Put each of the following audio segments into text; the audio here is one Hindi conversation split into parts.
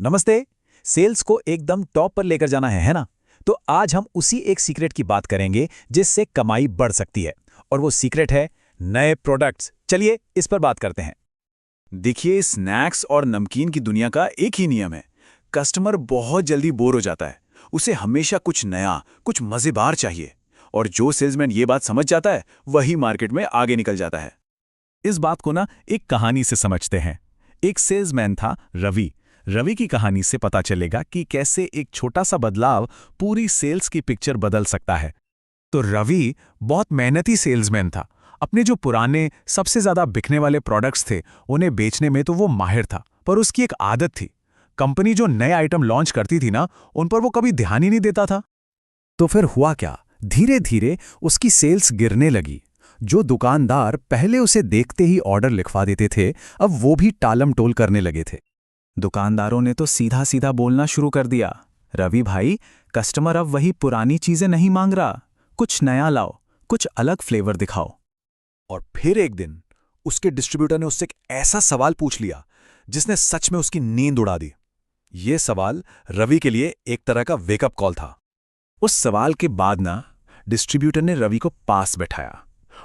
नमस्ते। सेल्स को एकदम टॉप पर लेकर जाना है ना? तो आज हम उसी एक सीक्रेट की बात करेंगे जिससे कमाई बढ़ सकती है। और वो सीक्रेट है नए प्रोडक्ट्स। चलिए इस पर बात करते हैं। देखिए, स्नैक्स और नमकीन की दुनिया का एक ही नियम है। कस्टमर बहुत जल्दी बोर हो जाता है। उसे हमेशा कुछ नया, कुछ मजेदार चाहिए। और जो सेल्समैन ये बात समझ जाता है, वही मार्केट में आगे निकल जाता है। इस बात को ना एक कहानी से समझते हैं। एक सेल्समैन था रवि। रवि की कहानी से पता चलेगा कि कैसे एक छोटा सा बदलाव पूरी सेल्स की पिक्चर बदल सकता है। तो रवि बहुत मेहनती सेल्समैन था। अपने जो पुराने सबसे ज्यादा बिकने वाले प्रोडक्ट्स थे उन्हें बेचने में तो वो माहिर था, पर उसकी एक आदत थी। कंपनी जो नए आइटम लॉन्च करती थी ना, उन पर वो कभी ध्यान ही नहीं देता था। तो फिर हुआ क्या, धीरे धीरे उसकी सेल्स गिरने लगी। जो दुकानदार पहले उसे देखते ही ऑर्डर लिखवा देते थे, अब वो भी टालम टोल करने लगे थे। दुकानदारों ने तो सीधा सीधा बोलना शुरू कर दिया, रवि भाई, कस्टमर अब वही पुरानी चीजें नहीं मांग रहा, कुछ नया लाओ, कुछ अलग फ्लेवर दिखाओ। और फिर एक दिन उसके डिस्ट्रीब्यूटर ने उससे एक ऐसा सवाल पूछ लिया जिसने सच में उसकी नींद उड़ा दी। ये सवाल रवि के लिए एक तरह का वेकअप कॉल था। उस सवाल के बाद ना, डिस्ट्रीब्यूटर ने रवि को पास बैठाया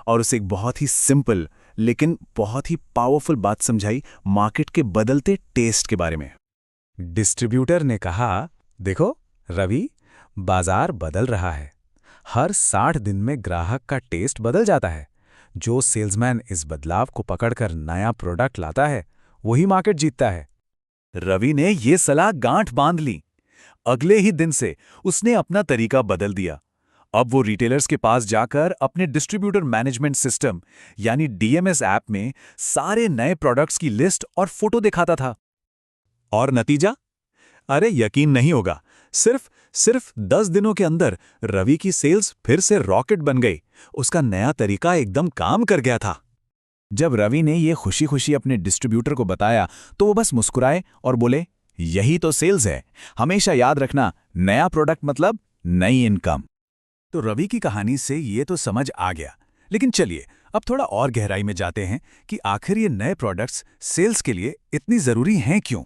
और उसे एक बहुत ही सिंपल लेकिन बहुत ही पावरफुल बात समझाई, मार्केट के बदलते टेस्ट के बारे में। डिस्ट्रीब्यूटर ने कहा, देखो रवि, बाजार बदल रहा है। हर 60 दिन में ग्राहक का टेस्ट बदल जाता है। जो सेल्समैन इस बदलाव को पकड़कर नया प्रोडक्ट लाता है, वही मार्केट जीतता है। रवि ने ये सलाह गांठ बांध ली। अगले ही दिन से उसने अपना तरीका बदल दिया। अब वो रिटेलर्स के पास जाकर अपने डिस्ट्रीब्यूटर मैनेजमेंट सिस्टम यानी डीएमएस ऐप में सारे नए प्रोडक्ट्स की लिस्ट और फोटो दिखाता था। और नतीजा? अरे यकीन नहीं होगा, सिर्फ 10 दिनों के अंदर रवि की सेल्स फिर से रॉकेट बन गई। उसका नया तरीका एकदम काम कर गया था। जब रवि ने ये खुशी खुशी अपने डिस्ट्रीब्यूटर को बताया तो वो बस मुस्कुराए और बोले, यही तो सेल्स है। हमेशा याद रखना, नया प्रोडक्ट मतलब नई इनकम। तो रवि की कहानी से ये तो समझ आ गया, लेकिन चलिए अब थोड़ा और गहराई में जाते हैं कि आखिर ये नए प्रोडक्ट्स सेल्स के लिए इतनी जरूरी हैं क्यों।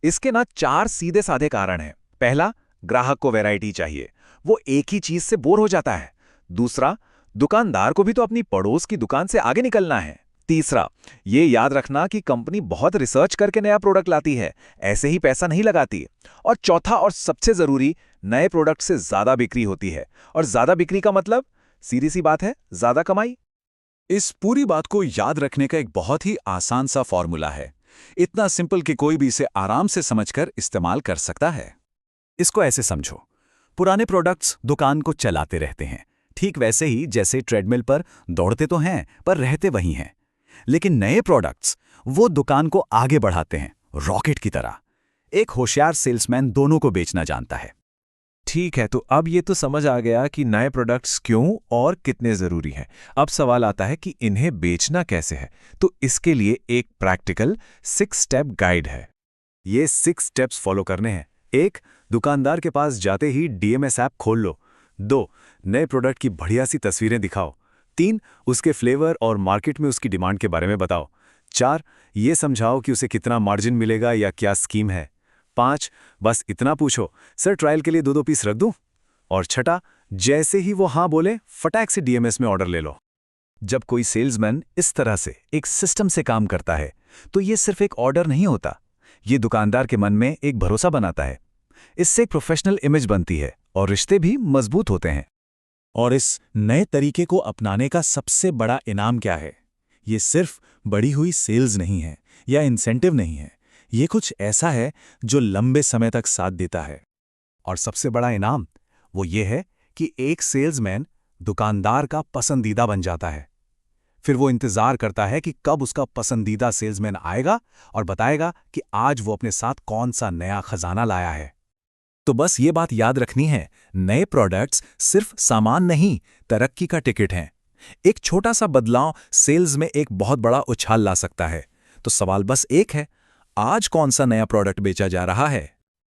इसके ना 4 सीधे साधे कारण हैं। पहला, ग्राहक को वैरायटी चाहिए, वो एक ही चीज से बोर हो जाता है। दूसरा, दुकानदार को भी तो अपनी पड़ोस की दुकान से आगे निकलना है। तीसरा, ये याद रखना कि कंपनी बहुत रिसर्च करके नया प्रोडक्ट लाती है, ऐसे ही पैसा नहीं लगाती। और चौथा और सबसे जरूरी, नए प्रोडक्ट से ज्यादा बिक्री होती है, और ज्यादा बिक्री का मतलब सीधी सी बात है, ज्यादा कमाई। इस पूरी बात को याद रखने का एक बहुत ही आसान सा फॉर्मूला है। इतना सिंपल कि कोई भी इसे आराम से समझकर इस्तेमाल कर सकता है। इसको ऐसे समझो, पुराने प्रोडक्ट्स दुकान को चलाते रहते हैं, ठीक वैसे ही जैसे ट्रेडमिल पर दौड़ते तो हैं पर रहते वहीं हैं। लेकिन नए प्रोडक्ट्स वो दुकान को आगे बढ़ाते हैं, रॉकेट की तरह। एक होशियार सेल्समैन दोनों को बेचना जानता है। ठीक है, तो अब ये तो समझ आ गया कि नए प्रोडक्ट्स क्यों और कितने ज़रूरी हैं। अब सवाल आता है कि इन्हें बेचना कैसे है। तो इसके लिए एक प्रैक्टिकल 6 स्टेप गाइड है। ये 6 स्टेप्स फॉलो करने हैं। 1, दुकानदार के पास जाते ही डीएमएस ऐप खोल लो। 2, नए प्रोडक्ट की बढ़िया सी तस्वीरें दिखाओ। 3, उसके फ्लेवर और मार्केट में उसकी डिमांड के बारे में बताओ। 4, ये समझाओ कि उसे कितना मार्जिन मिलेगा या क्या स्कीम है। 5, बस इतना पूछो, सर ट्रायल के लिए 2-2 पीस रख दूं? और 6, जैसे ही वो हाँ बोले, फटाक से डीएमएस में ऑर्डर ले लो। जब कोई सेल्समैन इस तरह से एक सिस्टम से काम करता है, तो ये सिर्फ एक ऑर्डर नहीं होता, ये दुकानदार के मन में एक भरोसा बनाता है। इससे एक प्रोफेशनल इमेज बनती है और रिश्ते भी मजबूत होते हैं। और इस नए तरीके को अपनाने का सबसे बड़ा इनाम क्या है? ये सिर्फ बढ़ी हुई सेल्स नहीं है या इंसेंटिव नहीं है, ये कुछ ऐसा है जो लंबे समय तक साथ देता है। और सबसे बड़ा इनाम वो ये है कि एक सेल्समैन दुकानदार का पसंदीदा बन जाता है। फिर वो इंतजार करता है कि कब उसका पसंदीदा सेल्समैन आएगा और बताएगा कि आज वो अपने साथ कौन सा नया खजाना लाया है। तो बस ये बात याद रखनी है, नए प्रोडक्ट्स सिर्फ सामान नहीं, तरक्की का टिकट हैं। एक छोटा सा बदलाव सेल्स में एक बहुत बड़ा उछाल ला सकता है। तो सवाल बस एक है, आज कौन सा नया प्रोडक्ट बेचा जा रहा है?